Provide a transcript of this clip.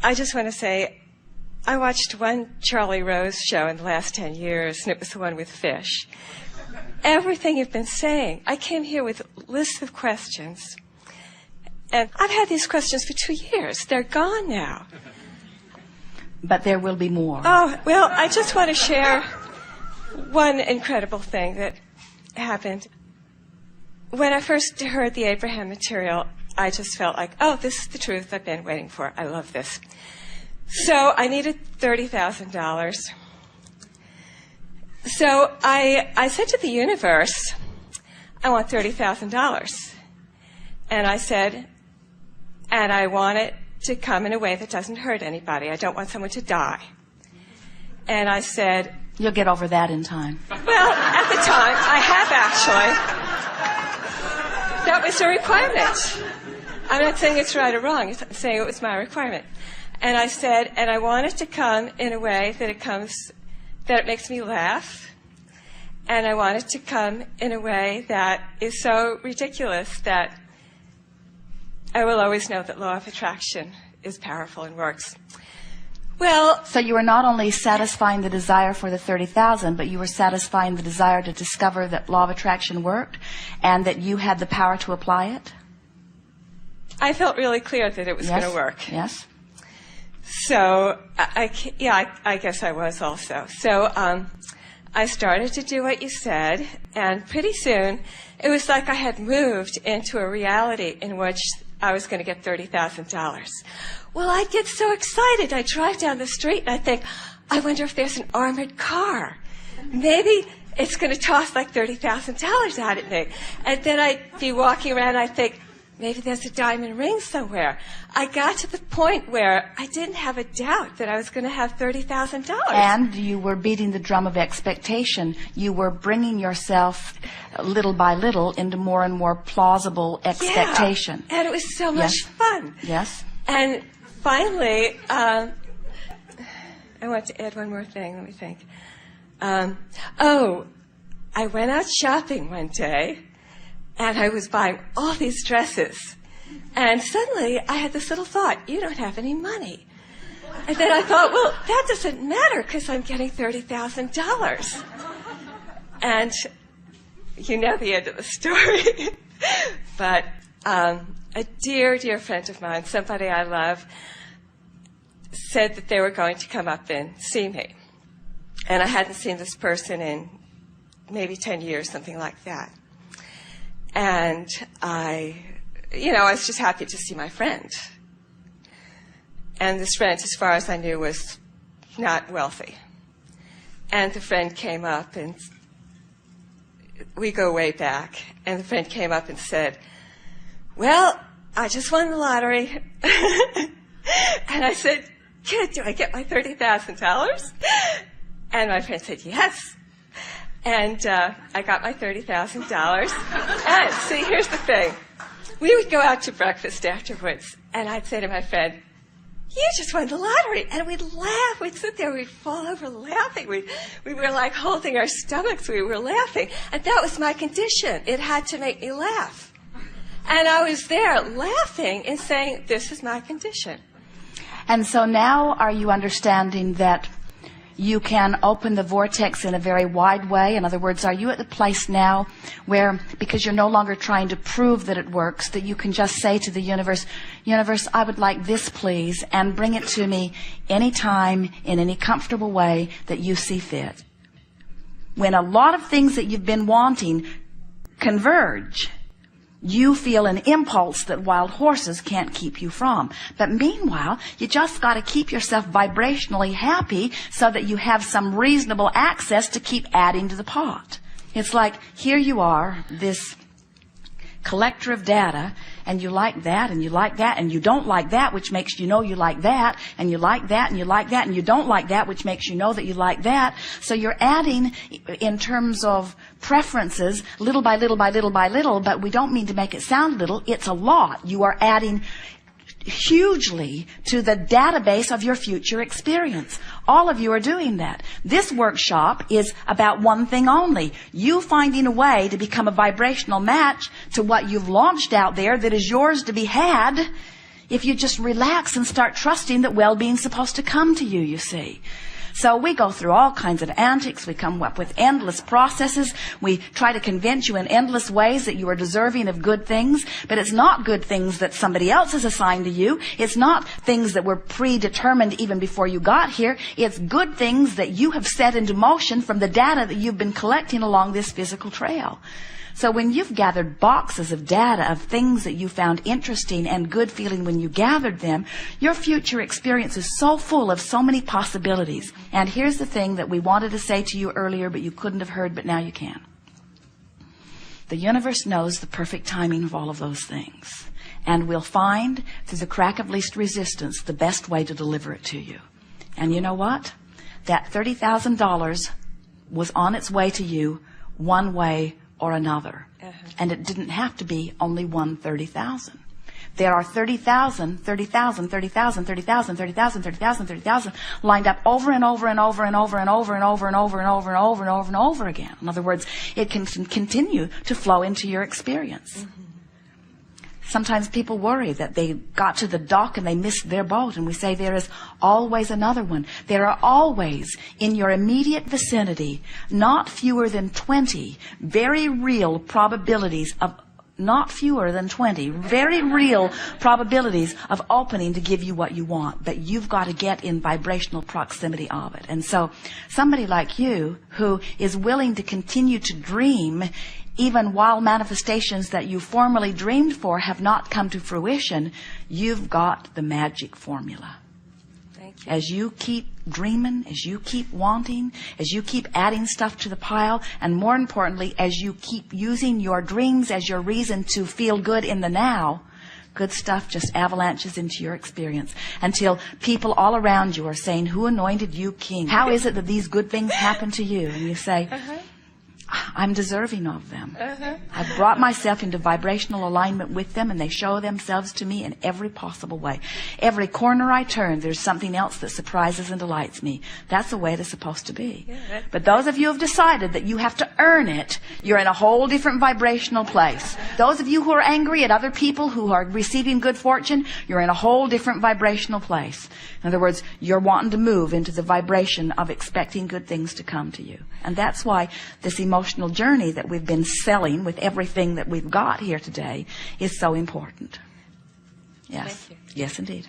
I just want to say, I watched one Charlie Rose show in the last 10 years, and it was the one with fish. Everything you've been saying, I came here with lists of questions. And I've had these questions for 2 years. They're gone now. But there will be more. Oh, well, I just want to share one incredible thing that happened. When I first heard the Abraham material, I just felt like, oh, this is the truth I've been waiting for. I love this. So I needed $30,000. So I said to the universe, I want $30,000. And I said, and I want it to come in a way that doesn't hurt anybody. I don't want someone to die. And I said... You'll get over that in time. Well, at the time, I have actually. That was a requirement. I'm not saying it's right or wrong. I'm saying it was my requirement. And I said, and I want it to come in a way that it makes me laugh. And I want it to come in a way that is so ridiculous that I will always know that law of attraction is powerful and works. Well, so you were not only satisfying the desire for the $30,000, but you were satisfying the desire to discover that law of attraction worked and that you had the power to apply it? I felt really clear that it was going to work. Yes. So, I guess I was also. So, I started to do what you said, and pretty soon, it was like I had moved into a reality in which I was going to get $30,000. Well, I get so excited. I drive down the street and I think, I wonder if there's an armored car. Maybe it's going to toss like $30,000 out at me. And then I'd be walking around and I think, maybe there's a diamond ring somewhere. I got to the point where I didn't have a doubt that I was going to have $30,000. And you were beating the drum of expectation. You were bringing yourself little by little into more and more plausible expectation. Yeah, and it was so much fun. Yes. And finally, I want to add one more thing. Let me think. I went out shopping one day. And I was buying all these dresses. And suddenly, I had this little thought, you don't have any money. And then I thought, well, that doesn't matter because I'm getting $30,000. And you know the end of the story. But a dear, dear friend of mine, somebody I love, said that they were going to come up and see me. And I hadn't seen this person in maybe 10 years, something like that. And I was just happy to see my friend. And this friend, as far as I knew, was not wealthy. And the friend came up, and we go way back. And the friend came up and said, well, I just won the lottery. And I said, kid, do I get my $30,000? And my friend said, yes. And I got my $30,000. And see, here's the thing. We would go out to breakfast afterwards, and I'd say to my friend, you just won the lottery. And we'd laugh. We'd sit there. We'd fall over laughing. We were like holding our stomachs. We were laughing. And that was my condition. It had to make me laugh. And I was there laughing and saying, this is my condition. And so now are you understanding that you can open the vortex in a very wide way? In other words, are you at the place now where, because you're no longer trying to prove that it works, that you can just say to the universe, universe, I would like this, please, and bring it to me anytime, in any comfortable way that you see fit? When a lot of things that you've been wanting converge, you feel an impulse that wild horses can't keep you from. But meanwhile, you just got to keep yourself vibrationally happy so that you have some reasonable access to keep adding to the pot. It's like, here you are, this collector of data, and you like that, and you like that, and you don't like that, which makes you know you like that, and you like that, and you like that, and you don't like that, which makes you know that you like that. So you're adding, in terms of preferences, little by little by little by little, but we don't mean to make it sound little. It's a lot. You are adding hugely to the database of your future experience. All of you are doing that. This workshop is about one thing only. You finding a way to become a vibrational match to what you've launched out there that is yours to be had if you just relax and start trusting that well-being's supposed to come to you, you see. So we go through all kinds of antics. We come up with endless processes. We try to convince you in endless ways that you are deserving of good things. But it's not good things that somebody else has assigned to you. It's not things that were predetermined even before you got here. It's good things that you have set into motion from the data that you've been collecting along this physical trail. So when you've gathered boxes of data of things that you found interesting and good feeling when you gathered them, your future experience is so full of so many possibilities. And here's the thing that we wanted to say to you earlier, but you couldn't have heard, but now you can. The universe knows the perfect timing of all of those things. And we'll find, through the crack of least resistance, the best way to deliver it to you. And you know what? That $30,000 was on its way to you one way or another. And it didn't have to be only one 30,000. There are 30,000, 30,000, 30,000, 30,000, 30,000, 30,000, 30,000 lined up over and over and over and over and over and over and over and over and over and over and over again. In other words, it can continue to flow into your experience. Sometimes people worry that they got to the dock and they missed their boat, and we say there is always another one. There are always in your immediate vicinity not fewer than 20 very real probabilities of not fewer than 20 very real probabilities of opening to give you what you want, but you've got to get in vibrational proximity of it. And so somebody like you who is willing to continue to dream even while manifestations that you formerly dreamed for have not come to fruition, you've got the magic formula. Thank you. As you keep dreaming, as you keep wanting, as you keep adding stuff to the pile, and more importantly, as you keep using your dreams as your reason to feel good in the now, good stuff just avalanches into your experience until people all around you are saying, "Who anointed you king? How is it that these good things happen to you?" And you say, "I'm deserving of them. I've brought myself into vibrational alignment with them, and they show themselves to me in every possible way. Every corner I turn, there's something else that surprises and delights me." That's the way it is supposed to be. But those of you who have decided that you have to earn it, you're in a whole different vibrational place. Those of you who are angry at other people who are receiving good fortune, you're in a whole different vibrational place. In other words, you're wanting to move into the vibration of expecting good things to come to you. And that's why this emotional journey that we've been selling with everything that we've got here today is so important. Yes. Thank you. Yes, indeed.